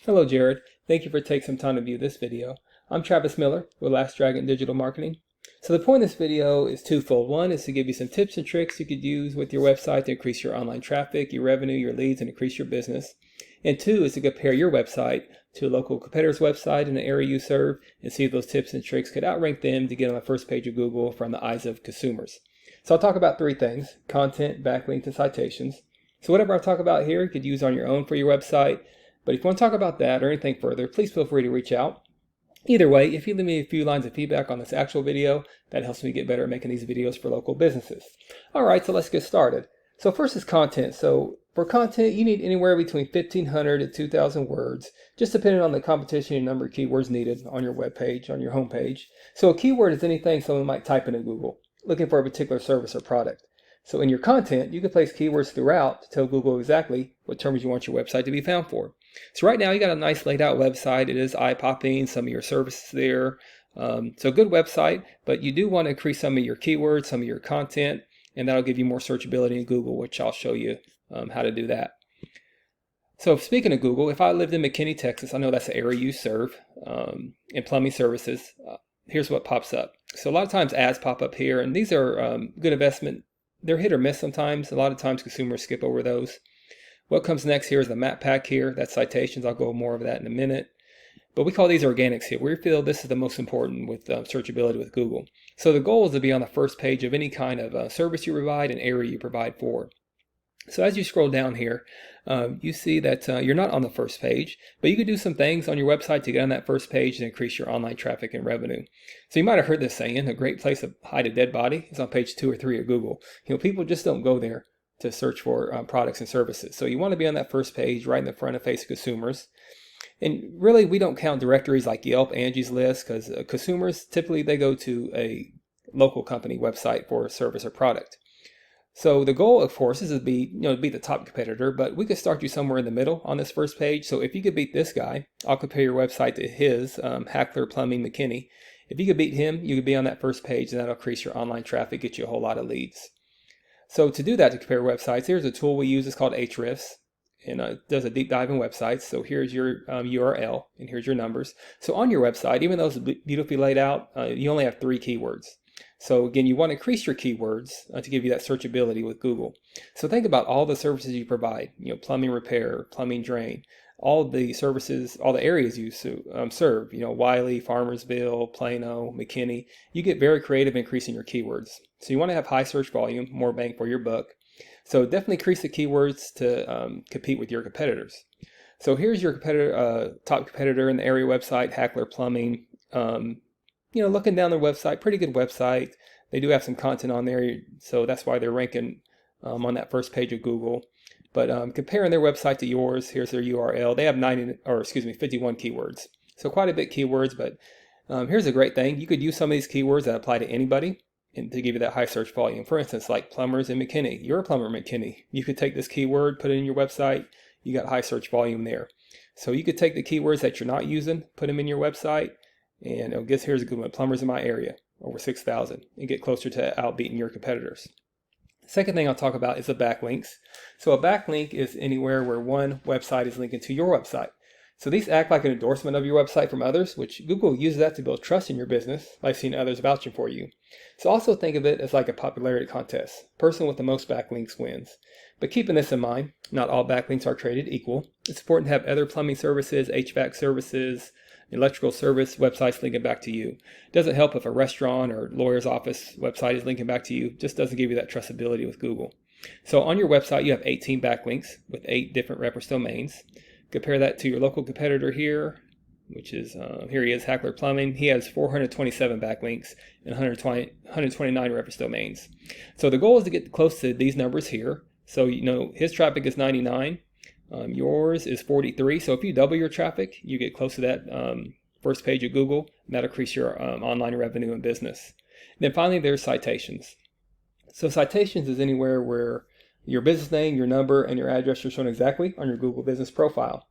Hello Jared, thank you for taking some time to view this video. I'm Travis Miller with Last Dragon Digital Marketing. So the point of this video is twofold. One is to give you some tips and tricks you could use with your website to increase your online traffic, your revenue, your leads, and increase your business. And two is to compare your website to a local competitor's website in the area you serve and see if those tips and tricks could outrank them to get on the first page of Google from the eyes of consumers. So I'll talk about three things: content, backlinks, and citations. So whatever I talk about here, you could use on your own for your website. But if you want to talk about that or anything further, please feel free to reach out. Either way, if you leave me a few lines of feedback on this actual video, that helps me get better at making these videos for local businesses. All right, so let's get started. So first is content. So for content, you need anywhere between 1,500 to 2,000 words, just depending on the competition and number of keywords needed on your web page, on your home page. So a keyword is anything someone might type into Google, looking for a particular service or product. So in your content, you can place keywords throughout to tell Google exactly what terms you want your website to be found for. So right now you got a nice laid out website. It is eye-popping, some of your services there. So good website, but you do want to increase some of your keywords, some of your content, and that'll give you more searchability in Google, which I'll show you how to do that. So speaking of Google, if I lived in McKinney, Texas, I know that's the area you serve, in plumbing services, here's what pops up. So a lot of times ads pop up here, and these are good investment. They're hit or miss sometimes. A lot of times consumers skip over those. What comes next here is the map pack here. That's citations. I'll go more of that in a minute. But we call these organics here. We feel this is the most important with searchability with Google. So the goal is to be on the first page of any kind of service you provide and area you provide for. So as you scroll down here, you see that you're not on the first page, but you could do some things on your website to get on that first page and increase your online traffic and revenue. So you might have heard this saying, a great place to hide a dead body is on page 2 or 3 of Google. People just don't go there to search for products and services. So you want to be on that first page, right in the front of face of consumers. And really, we don't count directories like Yelp, Angie's List, because consumers, typically they go to a local company website for a service or product. So the goal, of course, is to be the top competitor, but we could start you somewhere in the middle on this first page. So if you could beat this guy, I'll compare your website to his, Hackler, Plumbing, McKinney. If you could beat him, you could be on that first page, and that'll increase your online traffic, get you a whole lot of leads. So to do that, to compare websites, here's a tool we use. It's called Ahrefs, and it does a deep dive in websites. So here's your URL, and here's your numbers. So on your website, even though it's beautifully laid out, you only have 3 keywords. So again, you want to increase your keywords to give you that searchability with Google. So think about all the services you provide, plumbing repair, plumbing drain, all the services, all the areas you serve, Wiley, Farmersville, Plano, McKinney. You get very creative increasing your keywords. So you want to have high search volume, more bang for your buck. So definitely increase the keywords to compete with your competitors. So here's your top competitor in the area website, Hackler Plumbing. Looking down their website, pretty good website. They do have some content on there, so that's why they're ranking on that first page of Google. But comparing their website to yours, here's their URL. They have 51 keywords. So quite a bit keywords, but here's a great thing. You could use some of these keywords that apply to anybody and to give you that high search volume. For instance, like plumbers in McKinney. You're a plumber in McKinney. You could take this keyword, put it in your website. You got high search volume there. So you could take the keywords that you're not using, put them in your website, and I guess here's a good one: plumbers in my area, over 6,000, and get closer to outbeating your competitors. Second thing I'll talk about is the backlinks. So a backlink is anywhere where one website is linking to your website. So these act like an endorsement of your website from others, which Google uses that to build trust in your business by seeing others vouching for you. So also think of it as like a popularity contest. Person with the most backlinks wins. But keeping this in mind, not all backlinks are created equal. It's important to have other plumbing services, HVAC services, electrical service websites linking back to you. It doesn't help if a restaurant or lawyer's office website is linking back to you. It just doesn't give you that trustability with Google. So on your website, you have 18 backlinks with 8 different reference domains. Compare that to your local competitor here, which is, here he is, Hackler Plumbing. He has 427 backlinks and 129 reference domains. So the goal is to get close to these numbers here. So, his traffic is 99. Yours is 43. So if you double your traffic, you get close to that first page of Google, and that'll increase your online revenue and business. And then finally, there's citations. So citations is anywhere where your business name, your number, and your address are shown exactly on your Google business profile.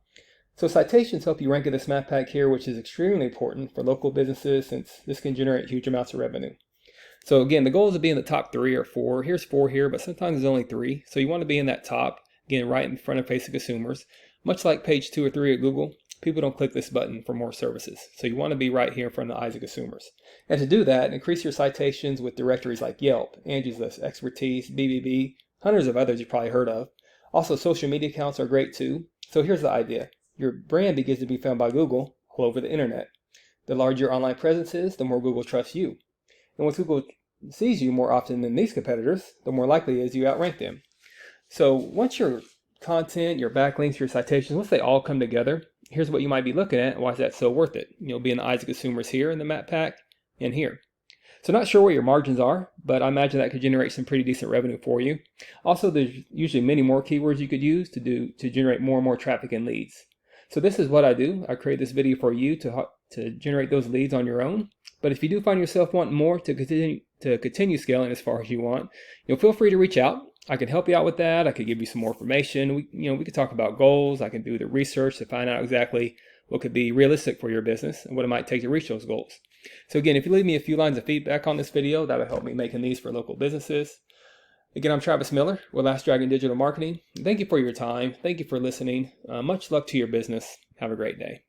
So citations help you rank in this map pack here, which is extremely important for local businesses since this can generate huge amounts of revenue. So again, the goal is to be in the top 3 or 4. Here's 4 here, but sometimes there's only 3. So you want to be in that top, again, right in front of face of consumers. Much like page 2 or 3 of Google, people don't click this button for more services. So you want to be right here in front of the eyes of consumers. And to do that, increase your citations with directories like Yelp, Angie's List, Expertise, BBB, hundreds of others you've probably heard of. Also, social media accounts are great too. So here's the idea. Your brand begins to be found by Google all over the internet. The larger your online presence is, the more Google trusts you. And once Google sees you more often than these competitors, the more likely it is you outrank them. So once your content, your backlinks, your citations, once they all come together, here's what you might be looking at and why is that so worth it. You'll be in the eyes of consumers here in the map pack and here. So not sure what your margins are, but I imagine that could generate some pretty decent revenue for you. Also, there's usually many more keywords you could use to generate more and more traffic and leads. So this is what I do. I create this video for you to generate those leads on your own. But if you do find yourself wanting more to continue scaling as far as you want, feel free to reach out. I can help you out with that. I could give you some more information. We could talk about goals. I can do the research to find out exactly what could be realistic for your business and what it might take to reach those goals. So again, if you leave me a few lines of feedback on this video, that would help me making these for local businesses. Again, I'm Travis Miller with Last Dragon Digital Marketing. Thank you for your time. Thank you for listening. Much luck to your business. Have a great day.